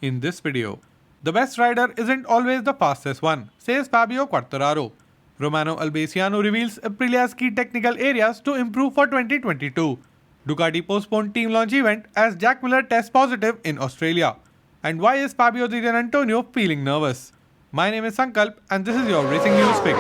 in this video. The best rider isn't always the fastest one, says Fabio Quartararo. Romano Albesiano reveals Aprilia's key technical areas to improve for 2022. Ducati postponed team launch event as Jack Miller tests positive in Australia. And why is Fabio DiGinnantonio feeling nervous? My name is Sankalp and this is your Racing News Fix.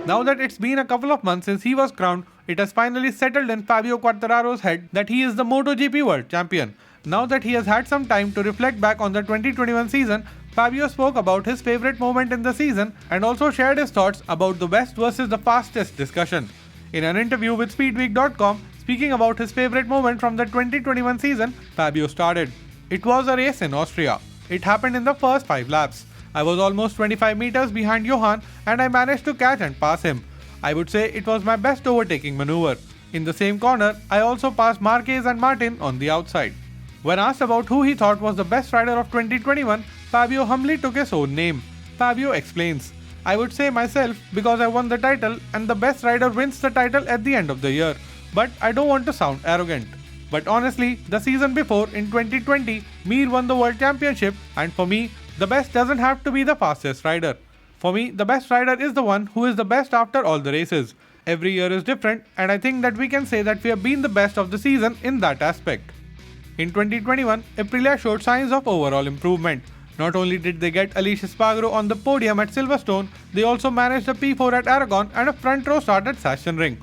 Now that it's been a couple of months since he was crowned, it has finally settled in Fabio Quartararo's head that he is the Motogp World Champion. Now that he has had some time to reflect back on the 2021 season, Fabio spoke about his favourite moment in the season and also shared his thoughts about the best versus the fastest discussion. In an interview with Speedweek.com, speaking about his favourite moment from the 2021 season, Fabio started. It was a race in Austria. It happened in the first 5 laps. I was almost 25 meters behind Johan and I managed to catch and pass him. I would say it was my best overtaking maneuver. In the same corner, I also passed Marquez and Martin on the outside. When asked about who he thought was the best rider of 2021, Fabio humbly took his own name. Fabio explains, I would say myself because I won the title and the best rider wins the title at the end of the year. But I don't want to sound arrogant. But honestly, the season before in 2020, Mir won the World Championship and for me, the best doesn't have to be the fastest rider. For me, the best rider is the one who is the best after all the races. Every year is different and I think that we can say that we have been the best of the season in that aspect. In 2021, Aprilia showed signs of overall improvement. Not only did they get Aleix Espargaro on the podium at Silverstone, they also managed a P4 at Aragon and a front row start at Sachsenring.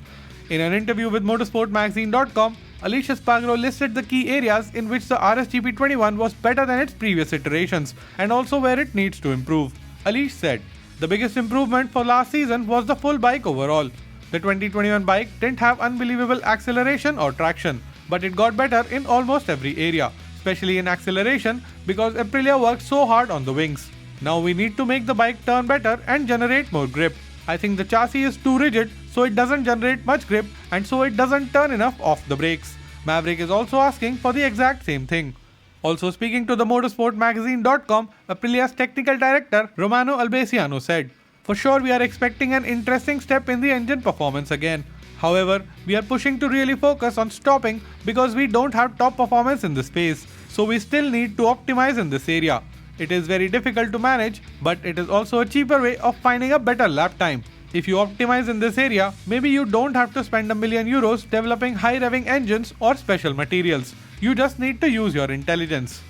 In an interview with motorsportmagazine.com, Aleix Espargaro listed the key areas in which the RSGP21 was better than its previous iterations and also where it needs to improve. Aleix said, the biggest improvement for last season was the full bike overall. The 2021 bike didn't have unbelievable acceleration or traction, but it got better in almost every area, especially in acceleration because Aprilia worked so hard on the wings. Now we need to make the bike turn better and generate more grip. I think the chassis is too rigid, so it doesn't generate much grip and so it doesn't turn enough off the brakes. Maverick is also asking for the exact same thing. Also speaking to the motorsportmagazine.com, Aprilia's technical director Romano Albesiano said, for sure we are expecting an interesting step in the engine performance again. However, we are pushing to really focus on stopping because we don't have top performance in this space, so we still need to optimize in this area. It is very difficult to manage, but it is also a cheaper way of finding a better lap time. If you optimize in this area, maybe you don't have to spend €1 million developing high revving engines or special materials. You just need to use your intelligence.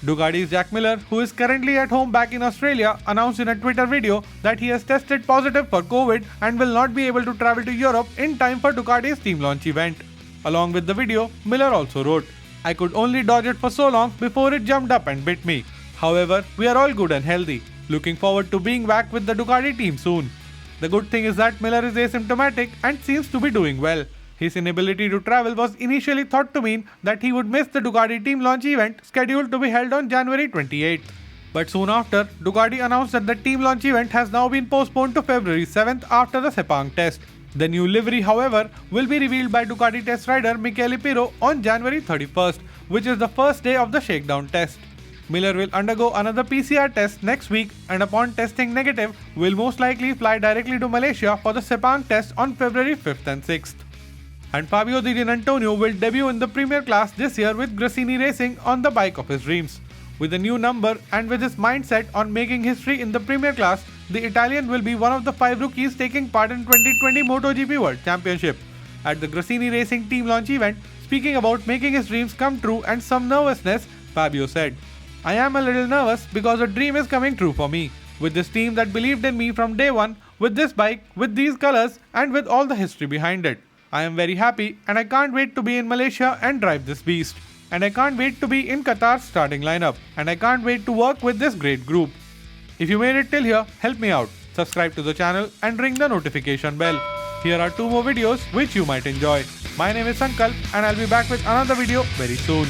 Ducati's Jack Miller, who is currently at home back in Australia, announced in a Twitter video that he has tested positive for COVID and will not be able to travel to Europe in time for Ducati's team launch event. Along with the video, Miller also wrote, I could only dodge it for so long before it jumped up and bit me. However, we are all good and healthy. Looking forward to being back with the Ducati team soon. The good thing is that Miller is asymptomatic and seems to be doing well. His inability to travel was initially thought to mean that he would miss the Ducati team launch event scheduled to be held on January 28th. But soon after, Ducati announced that the team launch event has now been postponed to February 7th after the Sepang test. The new livery, however, will be revealed by Ducati test rider Michele on January 31st, which is the first day of the shakedown test. Miller will undergo another PCR test next week and upon testing negative, will most likely fly directly to Malaysia for the Sepang test on February 5th and 6th. And Fabio DiGinnantonio will debut in the Premier class this year with Gresini Racing on the bike of his dreams. With a new number and with his mindset on making history in the Premier class, the Italian will be one of the 5 rookies taking part in 2020 MotoGP World Championship. At the Gresini Racing team launch event, speaking about making his dreams come true and some nervousness, Fabio said, I am a little nervous because a dream is coming true for me. With this team that believed in me from day one, with this bike, with these colors and with all the history behind it. I am very happy and I can't wait to be in Malaysia and drive this beast. And I can't wait to be in Qatar's starting lineup. And I can't wait to work with this great group. If you made it till here, help me out. Subscribe to the channel and ring the notification bell. Here are 2 more videos which you might enjoy. My name is Sankalp and I'll be back with another video very soon.